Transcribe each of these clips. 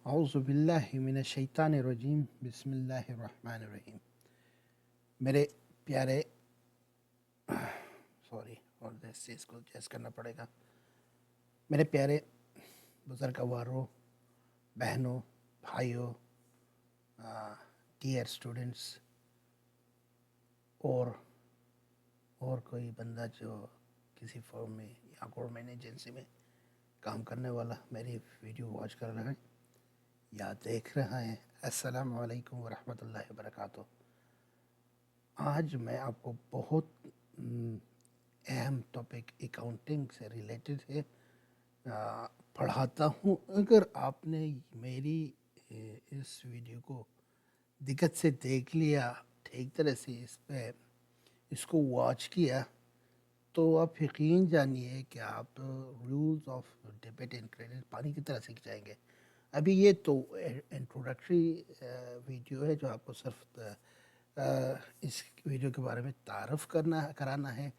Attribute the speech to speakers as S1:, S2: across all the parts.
S1: اعوذ باللہ من الشیطان الرجیم بسم اللہ الرحمن الرحیم. میرے پیارے اور اس چیز کو چیز کرنا پڑے گا. میرے پیارے بزرگواروں، بہنوں، بھائیوں، ڈیئر اسٹوڈنٹس اور کوئی بندہ جو کسی فارم میں یا گورنمنٹ ایجنسی میں کام کرنے والا میری ویڈیو واچ کر رہا ہے یا دیکھ رہا ہے، السلام علیکم ورحمۃ اللہ وبرکاتہ. آج میں آپ کو بہت اہم ٹاپک اکاؤنٹنگ سے ریلیٹڈ ہے پڑھاتا ہوں. اگر آپ نے میری اس ویڈیو کو دقت سے دیکھ لیا، ٹھیک طرح سے اس کو واچ کیا، تو آپ یقین جانیے کہ آپ rules of debit and credit پانی کی طرح سیکھ جائیں گے. ابھی یہ تو انٹروڈکٹری ویڈیو ہے جو آپ کو صرف اس ویڈیو کے بارے میں تعارف کرانا ہے،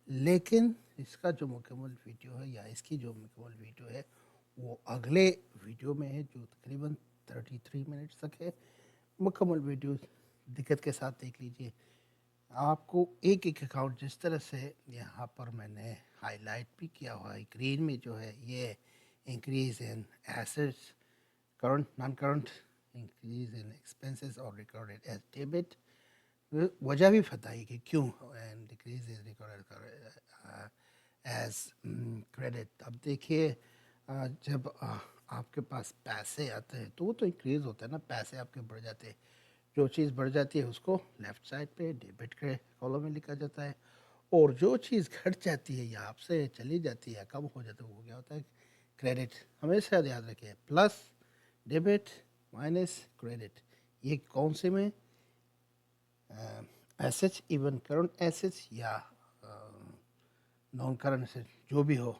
S1: لیکن اس کا جو مکمل ویڈیو ہے یا اس کی جو مکمل ویڈیو ہے وہ اگلے ویڈیو میں ہے جو تقریباً 33 منٹس تک ہے. مکمل ویڈیو دقت کے ساتھ دیکھ لیجئے. آپ کو ایک اکاؤنٹ جس طرح سے یہاں پر میں نے ہائی لائٹ بھی کیا ہوا ہے گرین میں جو ہے، یہ increase in assets, current non current, increase in expenses اور ریکارڈڈ ایز ڈیبٹ. وجہ بھی بتائی کہ کیوں ڈیکریز از ریکارڈڈ ایز کریڈٹ. اب دیکھیے، جب آپ کے پاس پیسے آتے ہیں تو وہ تو انکریز ہوتا ہے نا، پیسے آپ کے بڑھ جاتے ہیں. جو چیز بڑھ جاتی ہے اس کو لیفٹ سائڈ پہ ڈیبٹ کے کالم میں لکھا جاتا ہے، اور جو چیز گھٹ جاتی ہے یا آپ سے چلی جاتی ہے یا کم ہو جاتا ہے وہ کیا ہوتا ہے؟ کریڈٹ. ہمیشہ یاد رکھیں، پلس ڈیبٹ مائنس کریڈٹ. یہ کون سے میں؟ ایسٹس، ایون کرنٹ ایسٹس یا نان کرنٹ ایسٹس جو بھی ہو،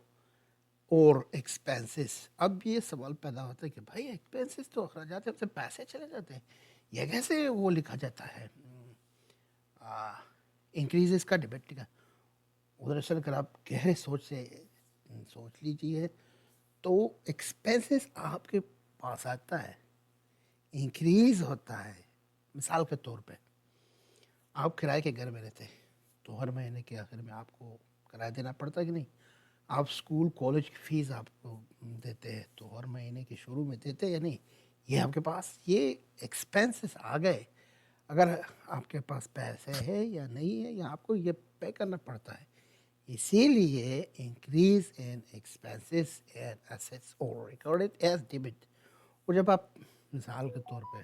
S1: اور ایکسپینسز. اب یہ سوال پیدا ہوتا ہے کہ بھائی ایکسپینسز تو اخراجات ہیں، ہم سے پیسے چلے جاتے ہیں، یہ کیسے وہ لکھا جاتا ہے انکریزز کا ڈیبٹ کا؟ دراصل اگر آپ گہرے سوچ لیجیے تو ایکسپینسز آپ کے پاس آتا ہے، انکریز ہوتا ہے. مثال کے طور پہ آپ کرائے کے گھر میں رہتے ہیں تو ہر مہینے کے آخر میں آپ کو کرایہ دینا پڑتا ہے کہ نہیں؟ آپ اسکول کالج کی فیس آپ کو دیتے ہیں تو ہر مہینے کے شروع میں دیتے یا نہیں؟ یہ آپ کے پاس یہ ایکسپینسز آ گئے. اگر آپ کے پاس پیسے ہے یا نہیں ہے، یا آپ کو یہ پے کرنا پڑتا ہے. اسی لیے increase in expenses and assets اور ریکارڈڈ ایز ڈیبٹ. اور جب آپ مثال کے طور پہ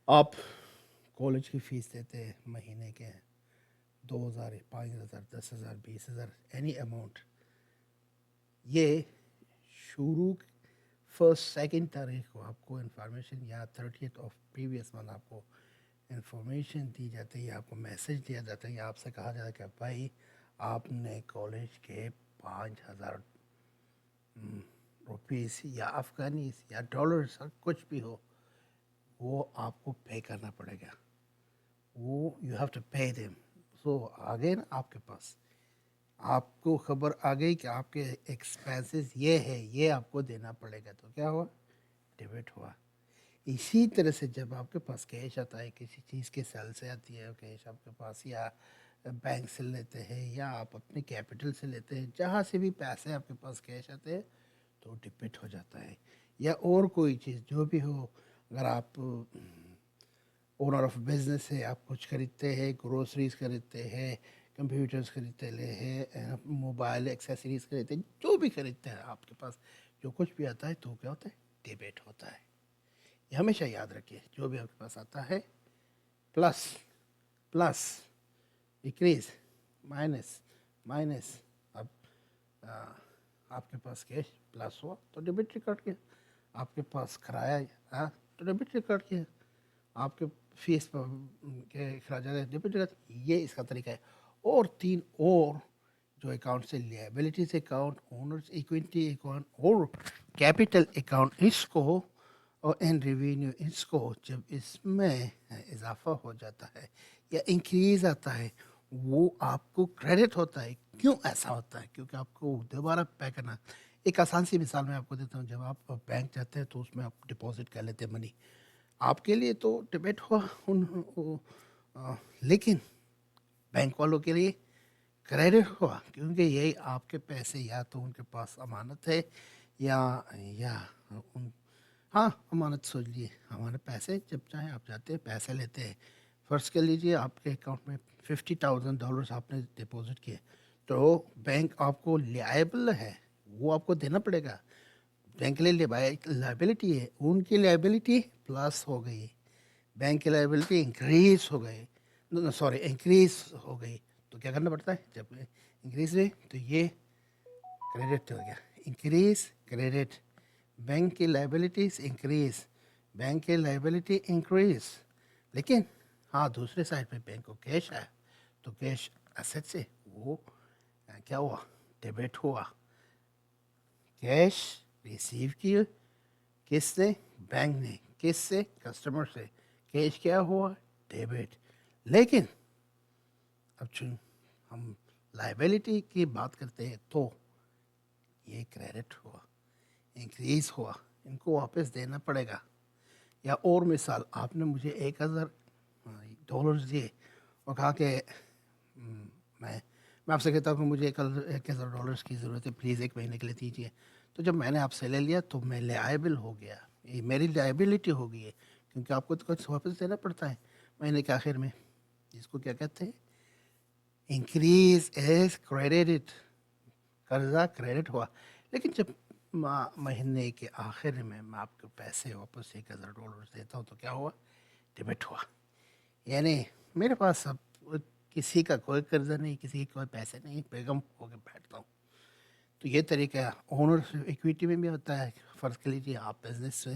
S1: آپ کالج کی فیس دیتے ہیں مہینے کے 2,000، 5,000، 10,000، 20,000، اینی اماؤنٹ، یہ شروع فرسٹ سیکنڈ تاریخ کو آپ کو انفارمیشن یا 30th آف پریویس منتھ آپ کو انفارمیشن دی جاتی ہے یا آپ کو میسج دیا جاتا ہے یا آپ سے کہا جاتا ہے کہ بھائی آپ نے کالج کے 5,000 روپیز یا افغانیز یا ڈالرز کچھ بھی ہو، وہ آپ کو پے کرنا پڑے گا. وہ you have to pay them. So آگے نا آپ کے پاس آپ کو خبر آ گئی کہ آپ کے ایکسپینسز یہ ہے، یہ آپ کو دینا پڑے گا، تو کیا ہوا؟ ڈیبٹ ہوا. اسی طرح سے جب آپ کے پاس کیش آتا ہے، کسی چیز کے سیل سے آتی ہے کیش آپ کے پاس، یا بینک سے لیتے ہیں یا آپ اپنے کیپٹل سے لیتے ہیں، جہاں سے بھی پیسے آپ کے پاس کیش آتے ہیں تو ڈیبٹ ہو جاتا ہے. یا اور کوئی چیز جو بھی ہو، اگر آپ اونر آف بزنس ہے، آپ کچھ خریدتے ہیں، گروسریز خریدتے ہیں، کمپیوٹرز خریدتے ہیں، موبائل ایکسیسریز خریدتے ہیں، جو بھی خریدتے ہیں آپ کے پاس جو کچھ بھی آتا ہے تو کیا ہوتا ہے؟ ڈیبٹ ہوتا ہے. یہ ہمیشہ یاد رکھیے، جو بھی آپ کے پاس آتا ہے پلس انکریز مائنس. اب آپ کے پاس کیش پلس ہوا تو ڈیبٹ ریکارڈ کیا، آپ کے پاس کرایہ تو ڈیبٹ ریکارڈ کیا، آپ کے فیس کے اخراجات ڈیبٹ ریکارڈ. یہ اس کا طریقہ ہے. اور 3 اور جو اکاؤنٹ سے لیبلٹیز اکاؤنٹ، اونرز ایکویٹی اکاؤنٹ اور کیپٹل اکاؤنٹ، اس کو اور اینڈ ریونیو، اس کو جب اس میں اضافہ ہو جاتا ہے یا انکریز آتا ہے وہ آپ کو کریڈٹ ہوتا ہے. کیوں ایسا ہوتا ہے؟ کیونکہ آپ کو دوبارہ پے کرنا. ایک آسان سی مثال میں آپ کو دیتا ہوں. جب آپ بینک جاتے ہیں تو اس میں آپ ڈپازٹ کر لیتے ہیں منی. آپ کے لیے تو ڈیبٹ ہوا لیکن بینک والوں کے لیے کریڈٹ ہوا, کیونکہ یہ آپ کے پیسے یا تو ان کے پاس امانت ہے یا ان ہاں امانت سوچ لیے, ہمارے پیسے جب چاہیں آپ جاتے ہیں پیسے لیتے ہیں. فرض کر لیجیے آپ کے اکاؤنٹ میں $50,000 آپ نے ڈپازٹ کیے, تو بینک آپ کو لائبل ہے, وہ آپ کو دینا پڑے گا. بینک کے لیے لائبلٹی ہے, ان کی لائبلٹی پلس ہو گئی, بینک کی لائبلٹی انکریز ہو گئی, انکریز ہو گئی. تو کیا کرنا پڑتا ہے, جب انکریز ہوئی تو یہ کریڈٹ ہو گیا. انکریز کریڈٹ, بینک کی لائبلٹیز انکریز, بینک کی لائبلٹی انکریز. لیکن ہاں دوسرے سائڈ پہ بینک کو کیش آیا تو کیش ایسٹ سے وہ کیا ہوا, ڈیبٹ ہوا. کیش ریسیو کی کس نے, بینک نے. کس سے, کسٹمر سے. کیش کیا ہوا, ڈیبٹ. لیکن اب چون ہم لائبلٹی کی بات کرتے ہیں تو یہ کریڈٹ ہوا, انکریز ہوا, ان کو واپس دینا پڑے گا. یا اور مثال, آپ نے مجھے $1,000 دیے اور کہا کہ میں آپ سے کہتا ہوں کہ مجھے $1,000 کی ضرورت ہے, پلیز 1 مہینے کے لیے دیجیے. تو جب میں نے آپ سے لے لیا تو میں لائبل ہو گیا, یہ میری لائبلٹی ہو گئی ہے, کیونکہ آپ کو تو کچھ واپس دینا پڑتا ہے مہینے کے آخر میں. جس کو کیا کہتے ہیں, انکریز ایز کریڈٹ, قرضہ کریڈٹ ہوا. لیکن جب مہینے کے آخر میں آپ کو پیسے واپس $1,000 دیتا ہوں تو کیا ہوا, ڈیبٹ ہوا. یعنی میرے پاس اب کسی کا کوئی قرضہ نہیں, کسی کے کوئی پیسے نہیں, بیگم ہو کے بیٹھتا ہوں. تو یہ طریقہ اونر ایکویٹی میں بھی ہوتا ہے. فرض کر لیجیے آپ بزنس سے,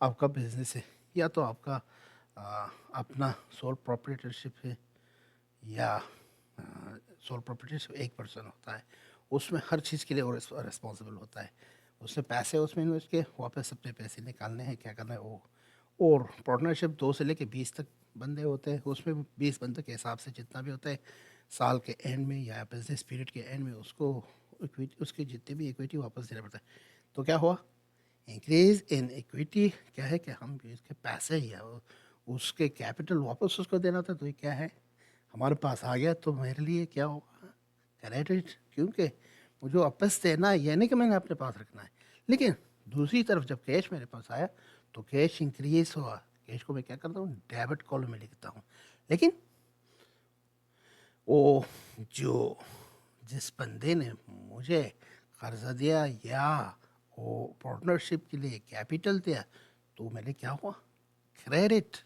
S1: آپ کا بزنس ہے, یا تو آپ کا اپنا سول پروپریٹرشپ ہے, یا سول پروپریٹرشپ ایک پرسن ہوتا ہے, اس میں ہر چیز کے لیے وہ ریسپانسبل ہوتا ہے. اس نے پیسے اس میں انویسٹ کیے, واپس اپنے پیسے نکالنے ہیں, کیا کرنا ہے وہ. اور پارٹنرشپ 2 سے لے کے 20 تک بندے ہوتے ہیں, اس میں 20 بندے کے حساب سے جتنا بھی ہوتا ہے سال کے اینڈ میں یا بزنس پیریڈ کے اینڈ میں اس کو اس کی جتنی بھی ایکویٹی واپس دینا پڑتا ہے. تو کیا ہوا, انکریز ان ایکویٹی. کیا ہے کہ ہم اس کے پیسے یا اس کے کیپٹل واپس اس کو دینا تھا, تو یہ کیا ہے ہمارے پاس آ گیا. تو میرے لیے کیا ہوگا, کریڈٹ, کیونکہ مجھے واپس دینا ہے, یعنی کہ میں نے اپنے پاس رکھنا ہے. لیکن دوسری طرف جب کیش میرے پاس آیا تو کیش انکریز ہوا. کیش کو میں کیا کرتا ہوں, ڈیبٹ کالم میں لکھتا ہوں. لیکن وہ جس بندے نے مجھے قرضہ دیا یا وہ پارٹنرشپ کے لیے کیپٹل دیا, تو میں نے کیا ہوا, کریڈٹ.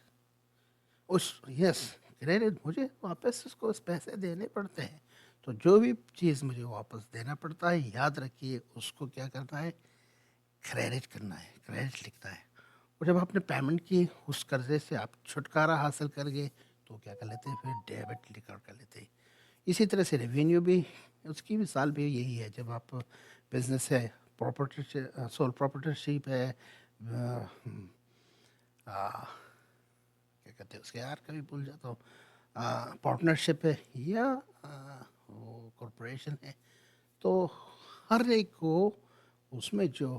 S1: کریڈٹ, مجھے واپس اس کو پیسے دینے پڑتے ہیں. تو جو بھی چیز مجھے واپس دینا پڑتا ہے, یاد رکھیے اس کو کیا کرنا ہے, کریڈٹ کرنا ہے, کریڈٹ لکھنا ہے. اور جب آپ نے پیمنٹ کی, اس قرضے سے آپ چھٹکارا حاصل کر گئے تو کیا کر لیتے ہیں, پھر ڈیبٹ لکھ کر لیتے ہیں. اسی طرح سے ریونیو بھی, اس کی مثال بھی یہی ہے. جب آپ بزنس ہے, سول پراپرٹرشپ ہے, کیا کہتے ہیں اس کے یار کبھی بھول جاتا ہوں, پارٹنرشپ ہے یا وہ کارپوریشن ہے, تو ہر ایک کو اس میں جو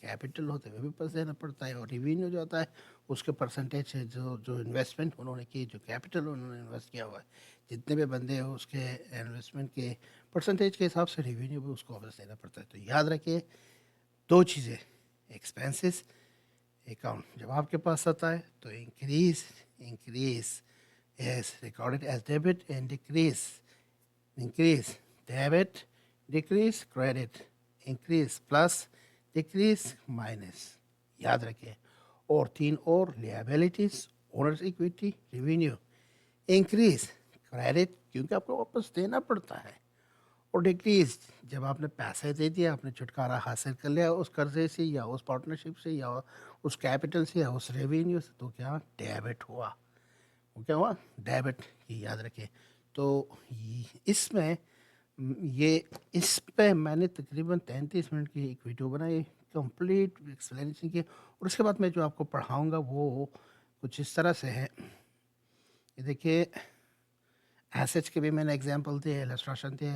S1: کیپٹل ہوتا ہے وہ بھی واپس دینا پڑتا ہے. اور ریونیو جو ہوتا ہے اس کے پرسنٹیج ہے, جو انویسٹمنٹ انہوں نے کی, جو کیپٹل انہوں نے انویسٹ کیا ہوا ہے, جتنے بھی بندے ہیں اس کے انویسٹمنٹ کے پرسنٹیج کے حساب سے ریونیو بھی اس کو واپس دینا پڑتا ہے. تو یاد رکھیے 2 چیزیں, ایکسپینسز اکاؤنٹ جب آپ کے پاس آتا ہے تو increase is recorded as debit, and increase debit, decrease credit, increase plus, decrease minus. یاد رکھیں. اور 3 اور liabilities, owners equity, revenue. Increase credit, کیونکہ آپ کو واپس دینا پڑتا ہے. اور ڈیکریز, جب آپ نے پیسے دے دیا, آپ نے چھٹکارا حاصل کر لیا اس قرضے سے یا اس پارٹنرشپ سے یا اس کیپٹل سے یا اس ریونیو سے, تو کیا ڈیبٹ ہوا. وہ کیا ہوا, ڈیبٹ. یہ یاد رکھیں. تو اس پہ میں نے تقریباً 33 منٹ کی ایک ویڈیو بنائی, کمپلیٹ ایکسپلینیشن کی. اور اس کے بعد میں جو آپ کو پڑھاؤں گا وہ کچھ اس طرح سے ہے. یہ دیکھیے, ایسیٹس کے بھی میں نے ایگزامپل دیے, السٹریشن دیے,